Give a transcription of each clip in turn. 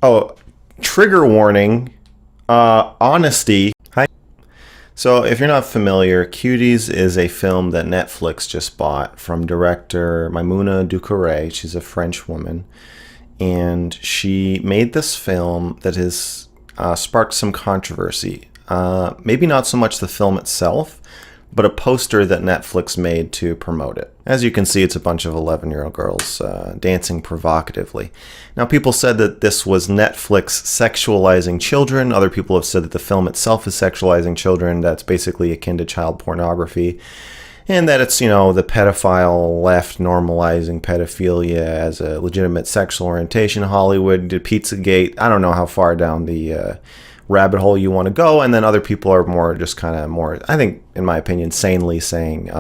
Oh, trigger warning. Honesty. Hi. So, if you're not familiar, Cuties is a film that Netflix just bought from director Maimouna Doucouré. She's a French woman. And she made this film that has sparked some controversy. Maybe not so much the film itself, but a poster that Netflix made to promote it. As you can see, it's a bunch of 11-year-old girls dancing provocatively. Now, people said that this was Netflix sexualizing children. Other people have said that the film itself is sexualizing children. That's basically akin to child pornography. And that it's, the pedophile left normalizing pedophilia as a legitimate sexual orientation. Hollywood, Pizzagate, I don't know how far down the rabbit hole you want to go. And then other people are more, I think, in my opinion, sanely saying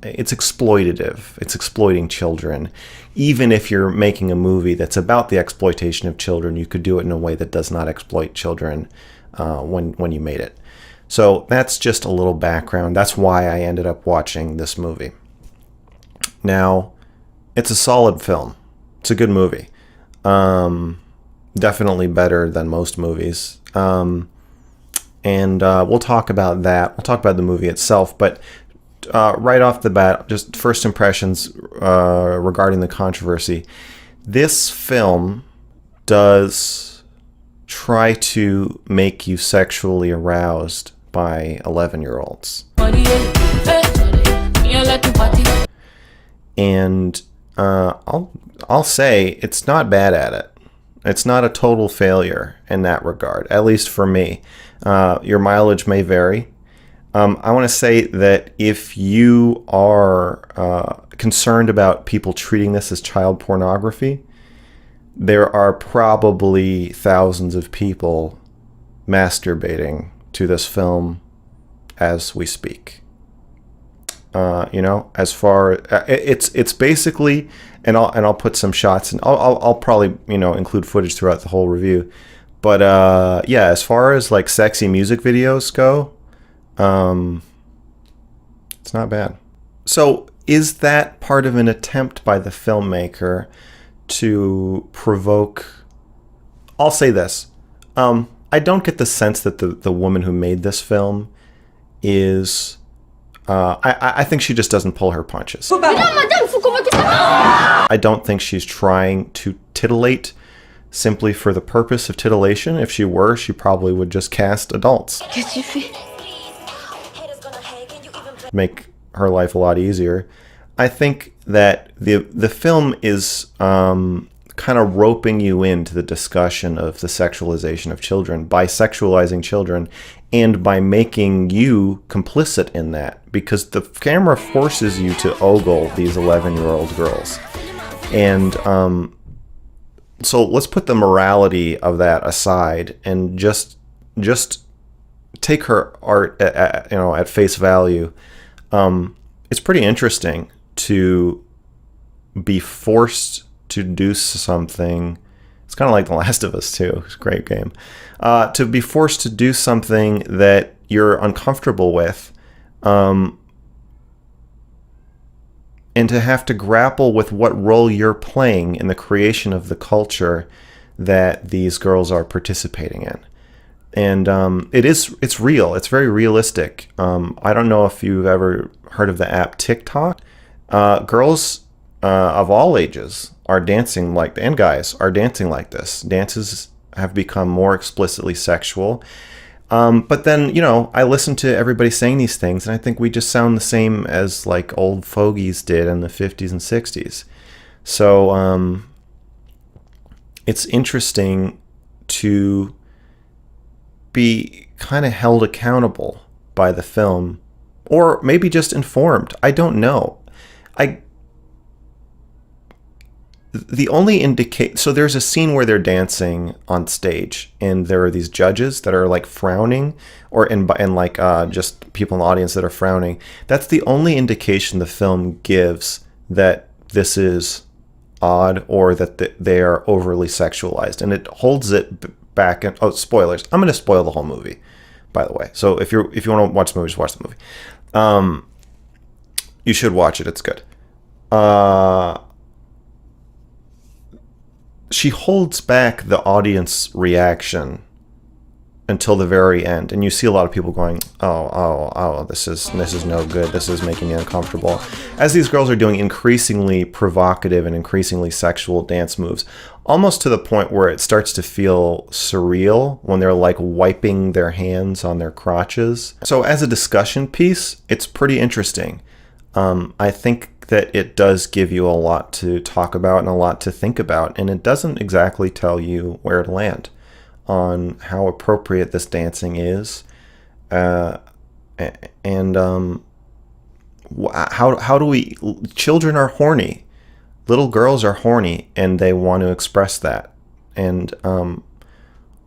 it's exploitative. It's exploiting children. Even if you're making a movie that's about the exploitation of children, you could do it in a way that does not exploit children when you made it. So that's just a little background. That's why I ended up watching this movie. Now, it's a solid film. It's a good movie. Definitely better than most movies. And we'll talk about that. We'll talk about the movie itself. But right off the bat, just first impressions regarding the controversy. This film does try to make you sexually aroused by 11-year-olds. And I'll say it's not bad at it. It's not a total failure in that regard, at least for me. Your mileage may vary. I want to say that if you are concerned about people treating this as child pornography, there are probably thousands of people masturbating to this film as we speak. As far it's basically, and I'll put some shots, and I'll probably include footage throughout the whole review. But as far as like sexy music videos go, it's not bad. So is that part of an attempt by the filmmaker to provoke? I'll say this. I don't get the sense that the woman who made this film is... I think she just doesn't pull her punches. I don't think she's trying to titillate simply for the purpose of titillation. If she were, she probably would just cast adults. Make her life a lot easier. I think that the film is kind of roping you into the discussion of the sexualization of children by sexualizing children and by making you complicit in that, because the camera forces you to ogle these 11-year-old girls. And so let's put the morality of that aside and just take her art at face value. It's pretty interesting to be forced to do something. It's kind of like The Last of Us too. It's a great game. To be forced to do something that you're uncomfortable with, and to have to grapple with what role you're playing in the creation of the culture that these girls are participating in. And it's real. It's very realistic. I don't know if you've ever heard of the app TikTok. Girls of all ages are dancing and guys are dancing like this. Dances have become more explicitly sexual. But then, I listen to everybody saying these things, and I think we just sound the same as like old fogies did in the 50s and 60s. So it's interesting to be kind of held accountable by the film, or maybe just informed. I don't know. The only so there's a scene where they're dancing on stage, and there are these judges that are like frowning, and like just people in the audience that are frowning. That's the only indication the film gives that this is odd or that they are overly sexualized, and it holds it back. And spoilers! I'm going to spoil the whole movie, by the way. So if you want to watch the movie, just watch the movie. You should watch it. It's good. she holds back the audience reaction until the very end, and you see a lot of people going, oh, this is no good, this is making me uncomfortable, as these girls are doing increasingly provocative and increasingly sexual dance moves, almost to the point where it starts to feel surreal when they're like wiping their hands on their crotches. So as a discussion piece, it's pretty interesting. I think that it does give you a lot to talk about and a lot to think about, and it doesn't exactly tell you where to land on how appropriate this dancing is, how do we, children are horny, little girls are horny, and they want to express that, and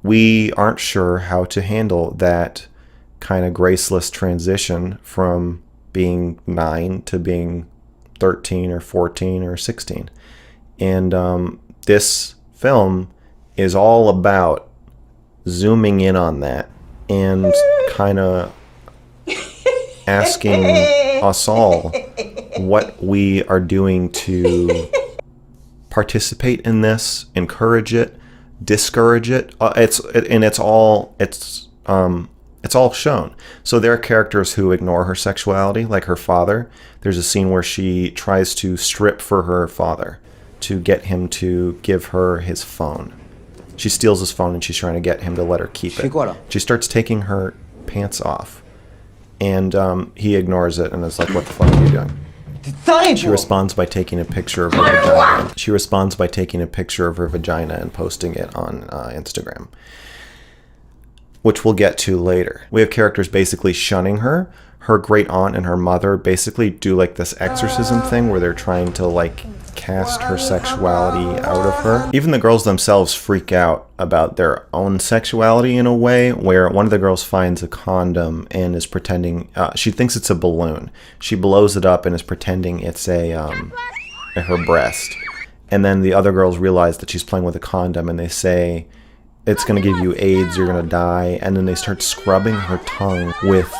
we aren't sure how to handle that kind of graceless transition from being 9 to being 13 or 14 or 16, and this film is all about zooming in on that and kind of asking us all what we are doing to participate in this, encourage it, discourage it. It's all shown. So there are characters who ignore her sexuality, like her father. There's a scene where she tries to strip for her father to get him to give her his phone. She steals his phone and she's trying to get him to let her keep it. She starts taking her pants off, and he ignores it and is like, what the fuck are you doing? She responds by taking a picture of her vagina. She responds by taking a picture of her vagina and posting it on Instagram, which we'll get to later. We have characters basically shunning her. Her great aunt and her mother basically do like this exorcism thing where they're trying to like cast her sexuality out of her. Even the girls themselves freak out about their own sexuality in a way where one of the girls finds a condom and is pretending, she thinks it's a balloon. She blows it up and is pretending it's her breast. And then the other girls realize that she's playing with a condom and they say, it's going to give you AIDS, you're going to die. And then they start scrubbing her tongue with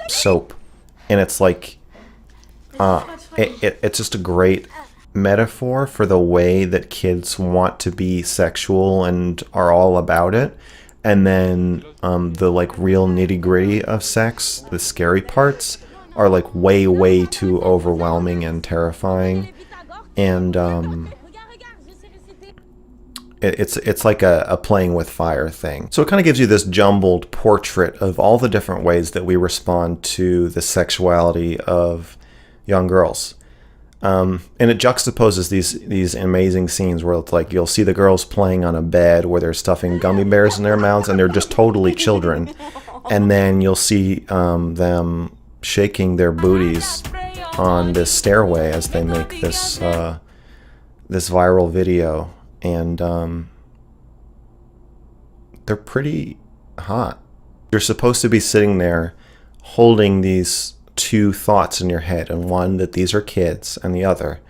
soap. And it's like, it's just a great metaphor for the way that kids want to be sexual and are all about it. And then the like real nitty gritty of sex, the scary parts, are like way, way too overwhelming and terrifying. And it's like a playing with fire thing. So it kind of gives you this jumbled portrait of all the different ways that we respond to the sexuality of young girls. And it juxtaposes these amazing scenes where it's like you'll see the girls playing on a bed where they're stuffing gummy bears in their mouths and they're just totally children. And then you'll see them shaking their booties on this stairway as they make this viral video. And they're pretty hot. You're supposed to be sitting there holding these two thoughts in your head, and one that these are kids and the other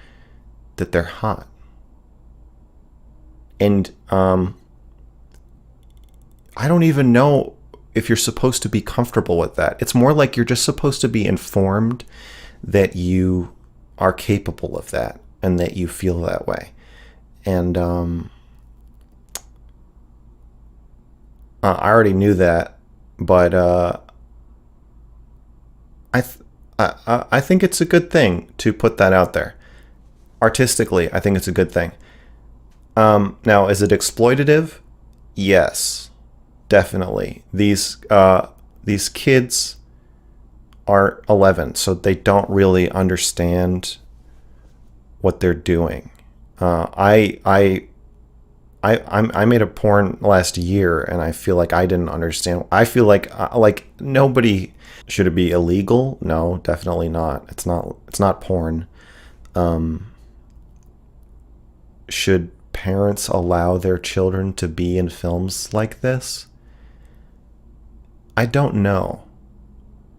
that they're hot. And I don't even know if you're supposed to be comfortable with that. It's more like you're just supposed to be informed that you are capable of that and that you feel that way. And I already knew that, but I think it's a good thing to put that out there. Artistically, I think it's a good thing. Now, is it exploitative? Yes, definitely. These kids are 11, so they don't really understand what they're doing. I made a porn last year, and I feel like I didn't understand. I feel like nobody. Should it be illegal? No, definitely not. It's not porn. Should parents allow their children to be in films like this? I don't know.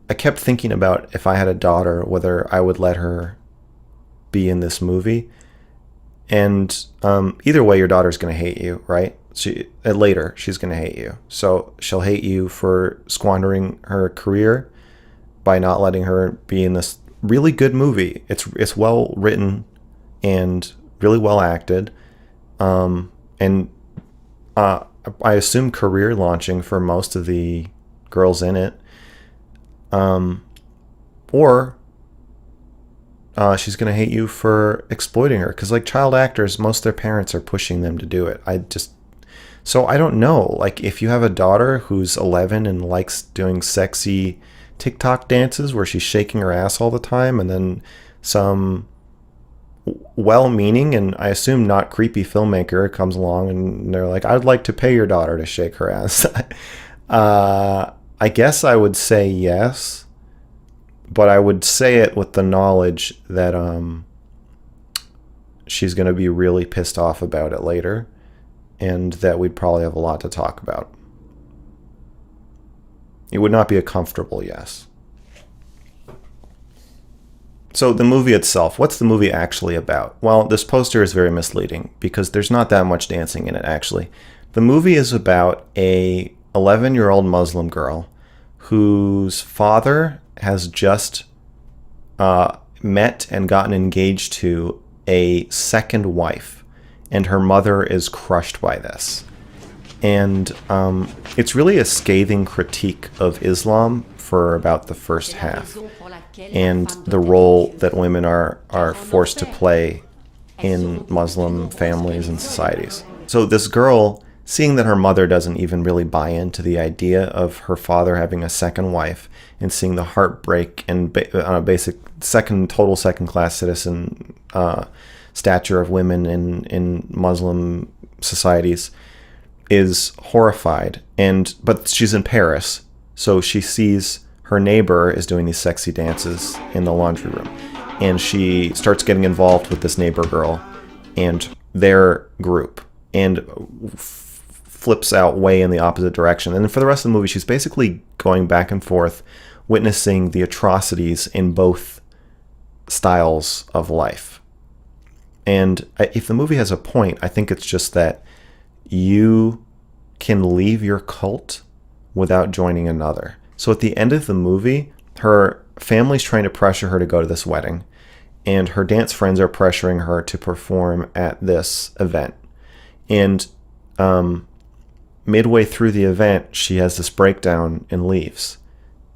I kept thinking about if I had a daughter, whether I would let her be in this movie. And either way, your daughter's going to hate you, right? Later, she's going to hate you. So she'll hate you for squandering her career by not letting her be in this really good it's well written and really well acted. and I assume career launching for most of the girls in it. Or she's going to hate you for exploiting her. Because, like, child actors, most of their parents are pushing them to do it. So I don't know. Like, if you have a daughter who's 11 and likes doing sexy TikTok dances where she's shaking her ass all the time, and then some well-meaning and I assume not creepy filmmaker comes along and they're like, I'd like to pay your daughter to shake her ass. I guess I would say yes, but I would say it with the knowledge that she's going to be really pissed off about it later, and that we'd probably have a lot to talk about. It would not be a comfortable yes. So the movie itself, what's the movie actually about? Well, this poster is very misleading because there's not that much dancing in it, actually. The movie is about a 11-year-old Muslim girl whose father has just met and gotten engaged to a second wife, and her mother is crushed by this. And it's really a scathing critique of Islam for about the first half, and the role that women are forced to play in Muslim families and societies. So this girl, seeing that her mother doesn't even really buy into the idea of her father having a second wife, and seeing the heartbreak and on a basic total second-class citizen stature of women in Muslim societies, is horrified. But she's in Paris, so she sees her neighbor is doing these sexy dances in the laundry room, and she starts getting involved with this neighbor girl and their group, and flips out way in the opposite direction. And for the rest of the movie, she's basically going back and forth, witnessing the atrocities in both styles of life. And if the movie has a point, I think it's just that you can leave your cult without joining another. So at the end of the movie, her family's trying to pressure her to go to this wedding, and her dance friends are pressuring her to perform at this event. And midway through the event, she has this breakdown and leaves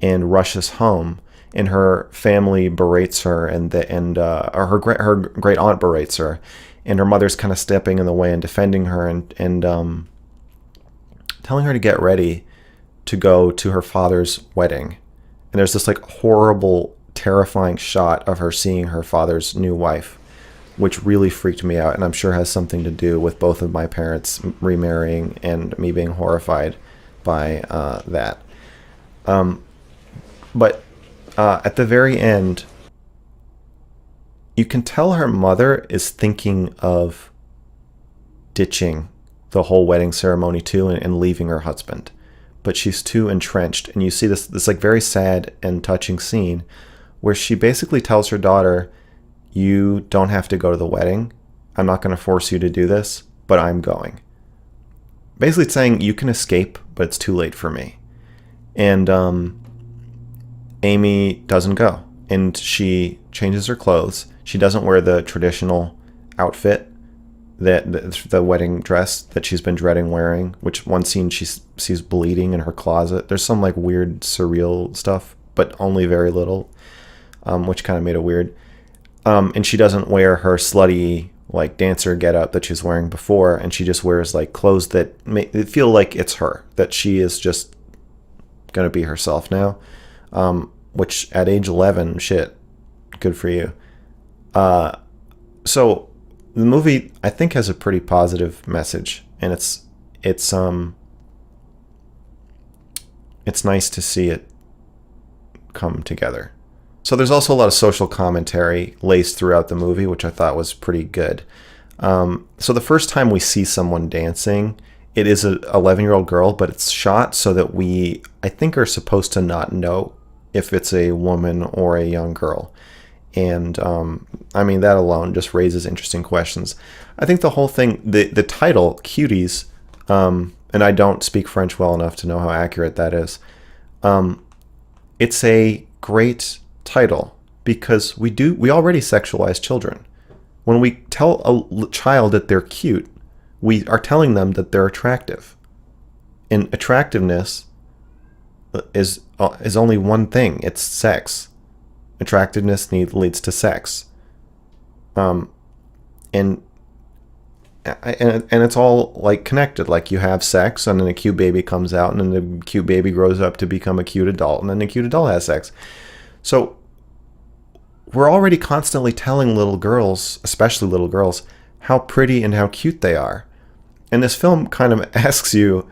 and rushes home, and her family berates her, or her great aunt berates her, and her mother's kind of stepping in the way and defending her, and telling her to get ready to go to her father's wedding. And there's this like horrible, terrifying shot of her seeing her father's new wife, which really freaked me out, and I'm sure has something to do with both of my parents remarrying and me being horrified by that. But at the very end, you can tell her mother is thinking of ditching the whole wedding ceremony too, and leaving her husband. But she's too entrenched, and you see this like very sad and touching scene where she basically tells her daughter, you don't have to go to the wedding. I'm not going to force you to do this, but I'm going. Basically saying you can escape, but it's too late for me. And Amy doesn't go, and she changes her clothes. She doesn't wear the traditional outfit, the wedding dress that she's been dreading wearing, which one scene she sees bleeding in her closet. There's some like weird surreal stuff, but only very little, which kind of made it weird. And she doesn't wear her slutty like dancer getup that she's wearing before, and she just wears like clothes that feel like it's her, that she is just gonna be herself now. Which at age 11, shit, good for you. So the movie, I think, has a pretty positive message, and it's nice to see it come together. So there's also a lot of social commentary laced throughout the movie, which I thought was pretty good. So the first time we see someone dancing, it is an 11-year-old girl, but it's shot so that we, I think, are supposed to not know if it's a woman or a young girl. And I mean, that alone just raises interesting questions. I think the whole thing, the title, Cuties, and I don't speak French well enough to know how accurate that is. It's a great title because we already sexualize children. When we tell a child that they're cute, we are telling them that they're attractive. And attractiveness is only one thing. It's sex. Attractiveness leads to sex. And it's all like connected. Like you have sex, and then a cute baby comes out, and then the cute baby grows up to become a cute adult, and then the cute adult has sex. So we're already constantly telling little girls, especially little girls, how pretty and how cute they are. And this film kind of asks you,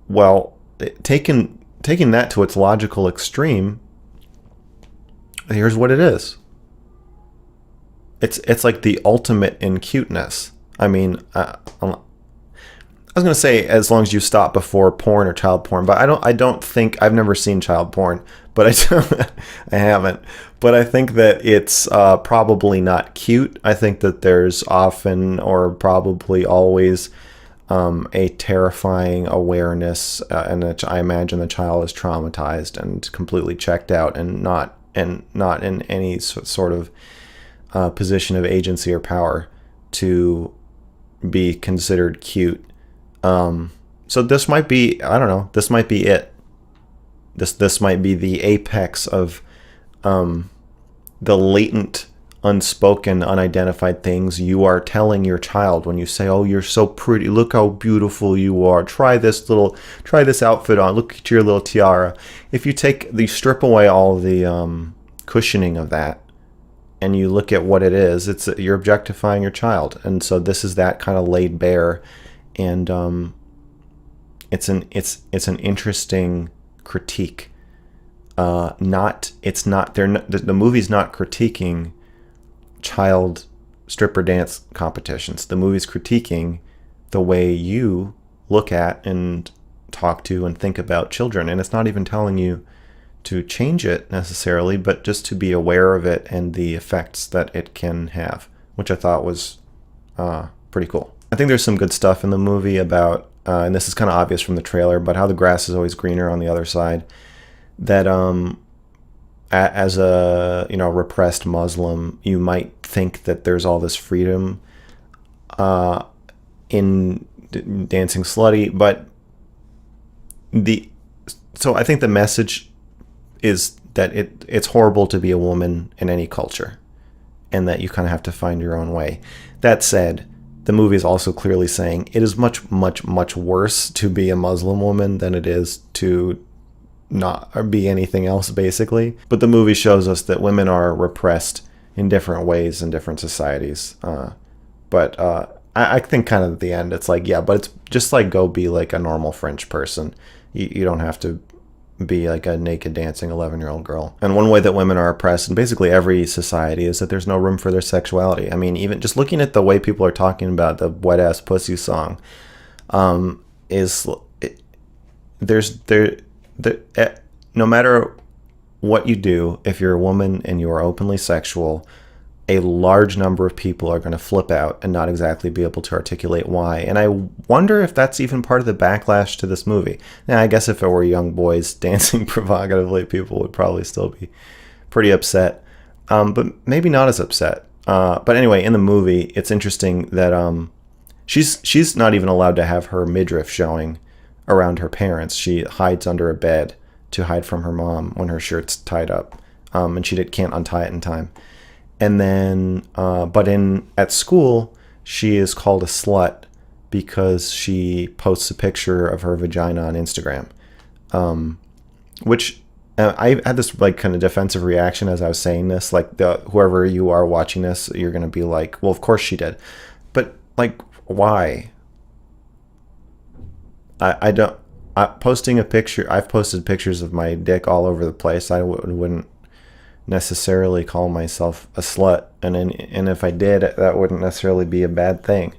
well, taking that to its logical extreme, here's what it is. It's like the ultimate in cuteness. I mean, I was gonna say as long as you stop before porn or child porn, but I don't think I've never seen child porn, but I haven't. But I think that it's probably not cute. I think that there's often or probably always a terrifying awareness, and I imagine the child is traumatized and completely checked out, and not in any sort of position of agency or power to be considered cute. So this might be, I don't know, this might be it. This might be the apex of the latent, unspoken, unidentified things you are telling your child when you say, oh, you're so pretty, look how beautiful you are, try this outfit on, look at your little tiara. If you strip away all the cushioning of that, and you look at what it is, you're objectifying your child. And so this is that kind of laid bare, and it's an interesting critique. The movie's not critiquing child stripper dance competitions. The movie's critiquing the way you look at and talk to and think about children, and it's not even telling you to change it necessarily, but just to be aware of it and the effects that it can have, which I thought was pretty cool. I think there's some good stuff in the movie about, and this is kind of obvious from the trailer, but how the grass is always greener on the other side. That as a repressed Muslim, you might think that there's all this freedom in dancing slutty, but so I think the message is that it's horrible to be a woman in any culture, and that you kind of have to find your own way. That said, the movie is also clearly saying it is much, much, much worse to be a Muslim woman than it is to not be anything else, basically. But the movie shows us that women are repressed in different ways in different societies. But I think kind of at the end, it's like, yeah, but it's just like, go be like a normal French person. You don't have to be like a naked dancing 11-year-old girl. And one way that women are oppressed in basically every society is that there's no room for their sexuality. I mean, even just looking at the way people are talking about the wet ass pussy song, no matter what you do, if you're a woman and you are openly sexual, a large number of people are going to flip out and not exactly be able to articulate why. And I wonder if that's even part of the backlash to this movie. Now, I guess if it were young boys dancing provocatively, people would probably still be pretty upset, but maybe not as upset. But anyway, in the movie, it's interesting that she's not even allowed to have her midriff showing around her parents. She hides under a bed to hide from her mom when her shirt's tied up, and she can't untie it in time. And then, but at school, she is called a slut because she posts a picture of her vagina on Instagram, which I had this like kind of defensive reaction as I was saying this. Like, whoever you are watching this, you're gonna be like, well, of course she did, but like, why? Posting a picture. I've posted pictures of my dick all over the place. I wouldn't necessarily call myself a slut, and if I did, that wouldn't necessarily be a bad thing.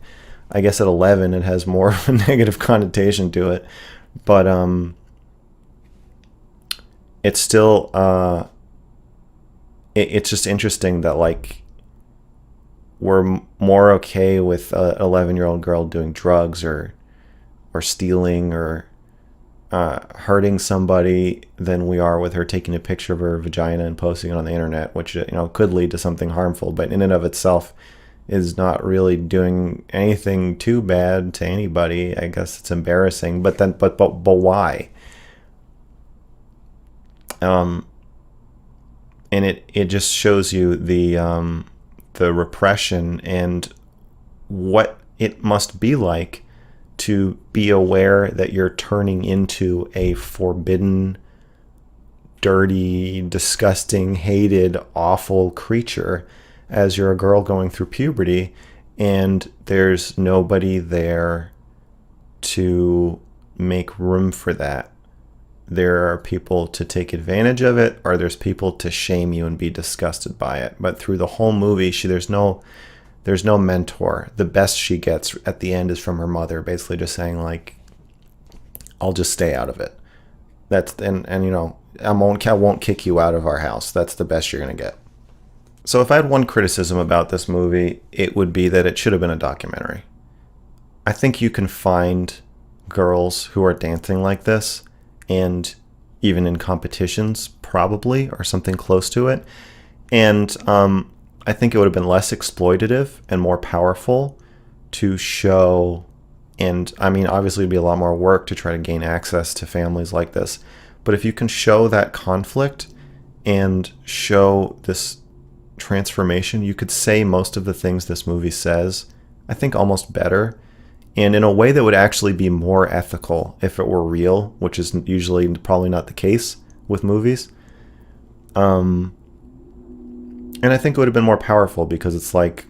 I guess at 11 it has more of a negative connotation to it, but it's still it's just interesting that like we're more okay with an 11-year-old girl doing drugs or stealing or hurting somebody than we are with her taking a picture of her vagina and posting it on the internet, which could lead to something harmful, but in and of itself is not really doing anything too bad to anybody. I guess it's embarrassing, but why? And it just shows you the repression and what it must be like to be aware that you're turning into a forbidden, dirty, disgusting, hated, awful creature as you're a girl going through puberty, and there's nobody there to make room for that. There are people to take advantage of it, or there's people to shame you and be disgusted by it. But through the whole movie, there's no mentor. The best she gets at the end is from her mother, basically just saying like, "I'll just stay out of it." And you know, I won't kick you out of our house. That's the best you're gonna get. So if I had one criticism about this movie, it would be that it should have been a documentary. I think you can find girls who are dancing like this, and even in competitions, probably, or something close to it. And I think it would have been less exploitative and more powerful to show, and I mean, obviously it'd be a lot more work to try to gain access to families like this. But if you can show that conflict and show this transformation, you could say most of the things this movie says, I think almost better, and in a way that would actually be more ethical if it were real, which is usually probably not the case with movies. And I think it would have been more powerful because it's like,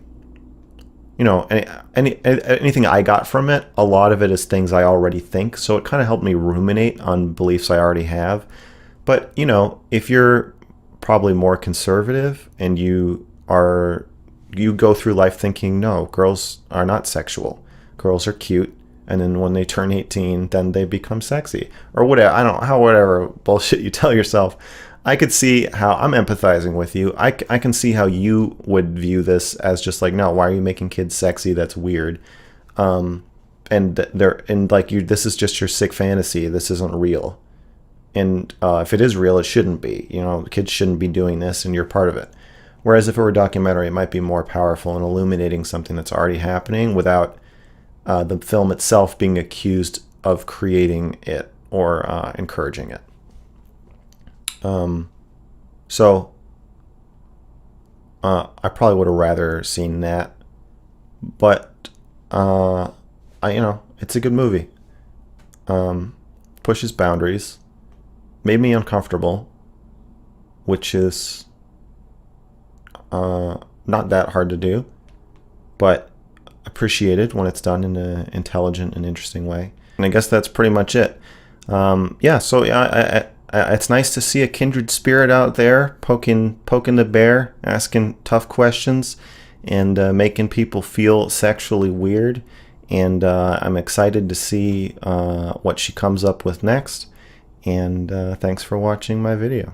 you know, anything I got from it, a lot of it is things I already think. So it kind of helped me ruminate on beliefs I already have. But, you know, if you're probably more conservative and you go through life thinking, no, girls are not sexual. Girls are cute. And then when they turn 18, then they become sexy or whatever. I don't know, whatever bullshit you tell yourself. I could see how I'm empathizing with you. I can see how you would view this as just like, no, why are you making kids sexy? That's weird. This is just your sick fantasy. This isn't real. And if it is real, it shouldn't be. You know, kids shouldn't be doing this, and you're part of it. Whereas if it were a documentary, it might be more powerful in illuminating something that's already happening without the film itself being accused of creating it or encouraging it. I probably would have rather seen that, but it's a good movie. Pushes boundaries, made me uncomfortable, which is not that hard to do, but appreciated when it's done in an intelligent and interesting way. And I guess that's pretty much it. It's nice to see a kindred spirit out there poking the bear, asking tough questions, and making people feel sexually weird. And I'm excited to see what she comes up with next. And thanks for watching my video.